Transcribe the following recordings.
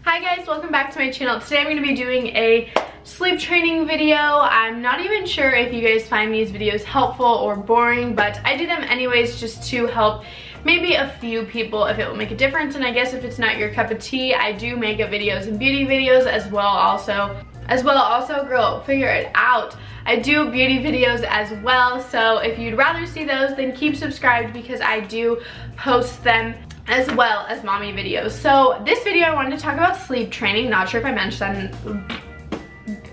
Hi guys, welcome back to my channel. Today I'm going to be doing a sleep training video. I'm not even sure if you guys find these videos helpful or boring, but I do them anyways just to help maybe a few people if it will make a difference. And I guess if it's not your cup of tea, I do makeup videos and beauty videos as well also, girl, figure it out. I do beauty videos as well, so if you'd rather see those, then keep subscribed because I do post them as well as mommy videos. So this video I wanted to talk about sleep training. Not sure if I mentioned that.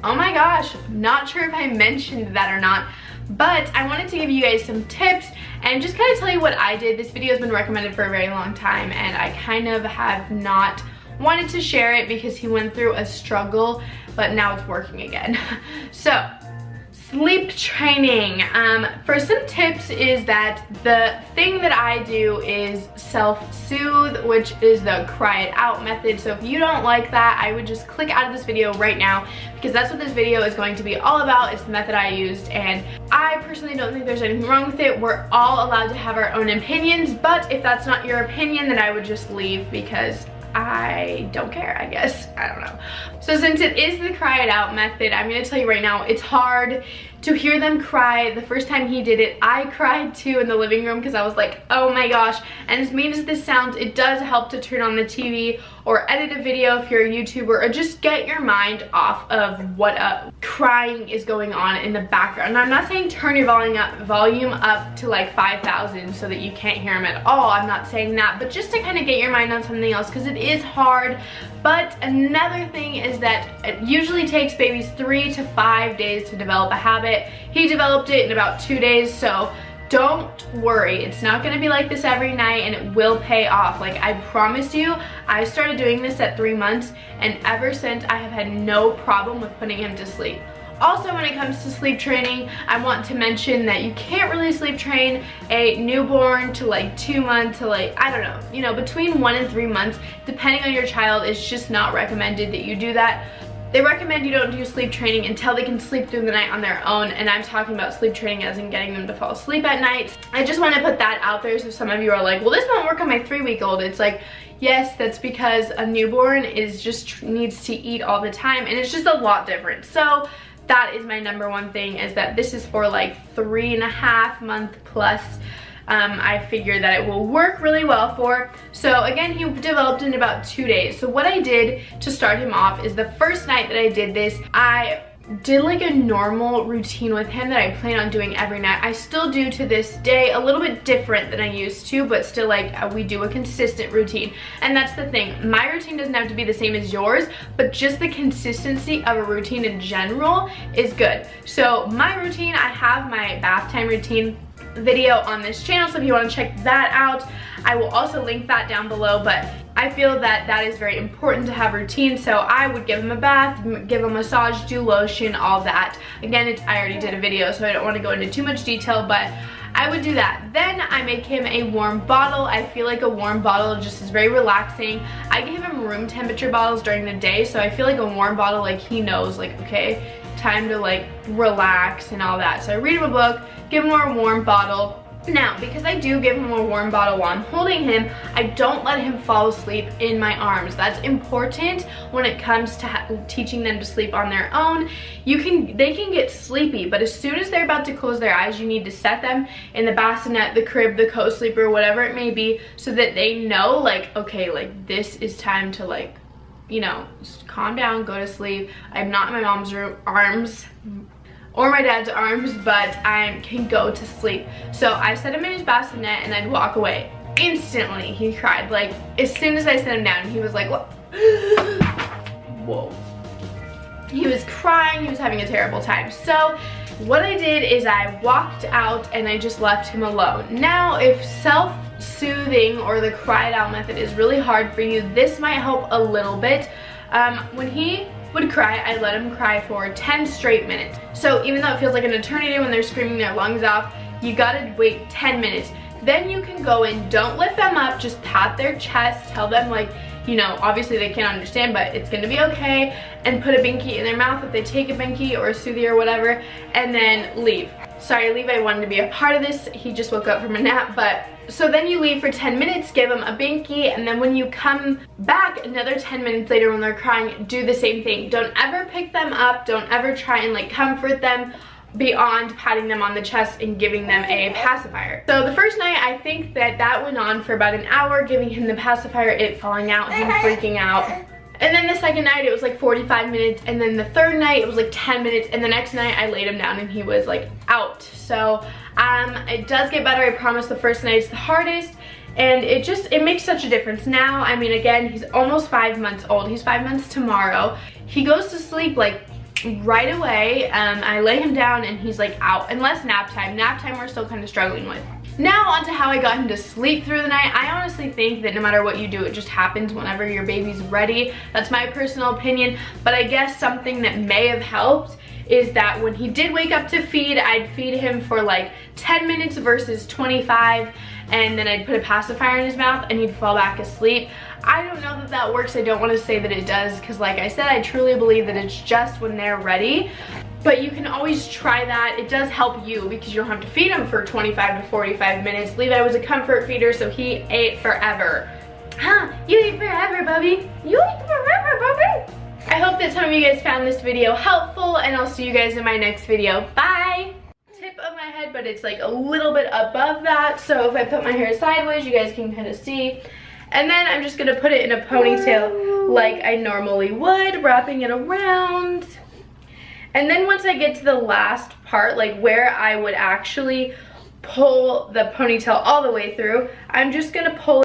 Oh my gosh, not sure if I mentioned that or not, but I wanted to give you guys some tips and just kind of tell you what I did. This video has been recommended for a very long time and I kind of have not wanted to share it because he went through a struggle, but now it's working again. So sleep training. For some tips is that the thing that I do is self-soothe, which is the cry it out method. So if you don't like that, I would just click out of this video right now because that's what this video is going to be all about. It's the method I used and I personally don't think there's anything wrong with it. We're all allowed to have our own opinions, but if that's not your opinion, then I would just leave because I don't care, I guess. I don't know. So since it is the cry it out method, I'm gonna tell you right now, it's hard to hear them cry. The first time he did it, I cried too in the living room because I was like, oh my gosh. And as mean as this sounds, it does help to turn on the TV or edit a video if you're a YouTuber, or just get your mind off of what crying is going on in the background. And I'm not saying turn your volume up to like 5,000 so that you can't hear him at all. I'm not saying that, but just to kind of get your mind on something else because it is hard. But another thing is that it usually takes babies 3 to 5 days to develop a habit. He developed it in about 2 days, so don't worry. It's not gonna be like this every night and it will pay off. Like, I promise you, I started doing this at 3 months and ever since I have had no problem with putting him to sleep. Also, when it comes to sleep training, I want to mention that you can't really sleep train a newborn to like 2 months to like, I don't know, you know, between 1 and 3 months, depending on your child. It's just not recommended that you do that. They recommend you don't do sleep training until they can sleep through the night on their own, and I'm talking about sleep training as in getting them to fall asleep at night. I just want to put that out there so some of you are like, well, this won't work on my 3-week-old. It's like, yes, that's because a newborn is just needs to eat all the time, and it's just a lot different. So that is my number one thing, is that this is for like 3.5 month plus. I figured that it will work really well for. So again, he developed in about 2 days. So what I did to start him off is the first night that I did this, I did like a normal routine with him that I plan on doing every night. I still do to this day, a little bit different than I used to, but still like we do a consistent routine. And that's the thing, my routine doesn't have to be the same as yours, but just the consistency of a routine in general is good. So my routine, I have my bath time routine video on this channel, so if you want to check that out, I will also link that down below. But I feel that that is very important to have routine, so I would give him a bath, give him a massage, do lotion, all that. Again, I already did a video, so I don't want to go into too much detail, but I would do that. Then I make him a warm bottle. I feel like a warm bottle just is very relaxing. I give him room temperature bottles during the day, so I feel like a warm bottle, like he knows, like, okay, time to like relax and all that. So I read him a book, give him a warm bottle. Now, because I do give him a warm bottle while I'm holding him, I don't let him fall asleep in my arms. That's important when it comes to teaching them to sleep on their own. They can get sleepy, but as soon as they're about to close their eyes, you need to set them in the bassinet, the crib, the co-sleeper, whatever it may be, so that they know, like, okay, like this is time to, like, you know, just calm down, go to sleep. I'm not in my mom's arms or my dad's arms, but I can go to sleep. So I set him in his bassinet and I'd walk away. Instantly, he cried. Like, as soon as I set him down, he was like, what? Whoa. He was crying, he was having a terrible time. So what I did is I walked out and I just left him alone. Now, if self-soothing or the cry it out method is really hard for you, this might help a little bit. When he would cry, I let him cry for 10 straight minutes. So even though it feels like an eternity when they're screaming their lungs off, you gotta wait 10 minutes. Then you can go in, don't lift them up, just pat their chest, tell them like, you know, obviously they can't understand, but it's gonna be okay, and put a binky in their mouth if they take a binky or a Soothie or whatever, and then leave. Sorry, Levi wanted to be a part of this. He just woke up from a nap, but so then you leave for 10 minutes, give them a binky, and then when you come back another 10 minutes later when they're crying, do the same thing. Don't ever pick them up. Don't ever try and like comfort them beyond patting them on the chest and giving them a pacifier. So the first night, I think that went on for about an hour, giving him the pacifier, it falling out, him freaking out. And then the second night, it was like 45 minutes. And then the third night, it was like 10 minutes. And the next night, I laid him down and he was like out. So it does get better. I promise. The first night is the hardest. And it makes such a difference. Now, I mean, again, he's almost 5 months old. He's 5 months tomorrow. He goes to sleep like right away. I lay him down and he's like out, unless nap time. Nap time we're still kind of struggling with. Now on to how I got him to sleep through the night. I honestly think that no matter what you do, it just happens whenever your baby's ready. That's my personal opinion, but I guess something that may have helped is that when he did wake up to feed, I'd feed him for like 10 minutes versus 25, and then I'd put a pacifier in his mouth and he'd fall back asleep. I don't know that that works. I don't want to say that it does, because like I said, I truly believe that it's just when they're ready. But you can always try that. It does help you because you don't have to feed him for 25 to 45 minutes. Levi was a comfort feeder, so he ate forever. Huh, you eat forever, Bubby. You eat forever, Bubby. I hope that some of you guys found this video helpful, and I'll see you guys in my next video. Bye. Tip of my head, but it's like a little bit above that. So if I put my hair sideways, you guys can kind of see. And then I'm just gonna put it in a ponytail like I normally would, wrapping it around. And then once I get to the last part, like where I would actually pull the ponytail all the way through, I'm just gonna pull it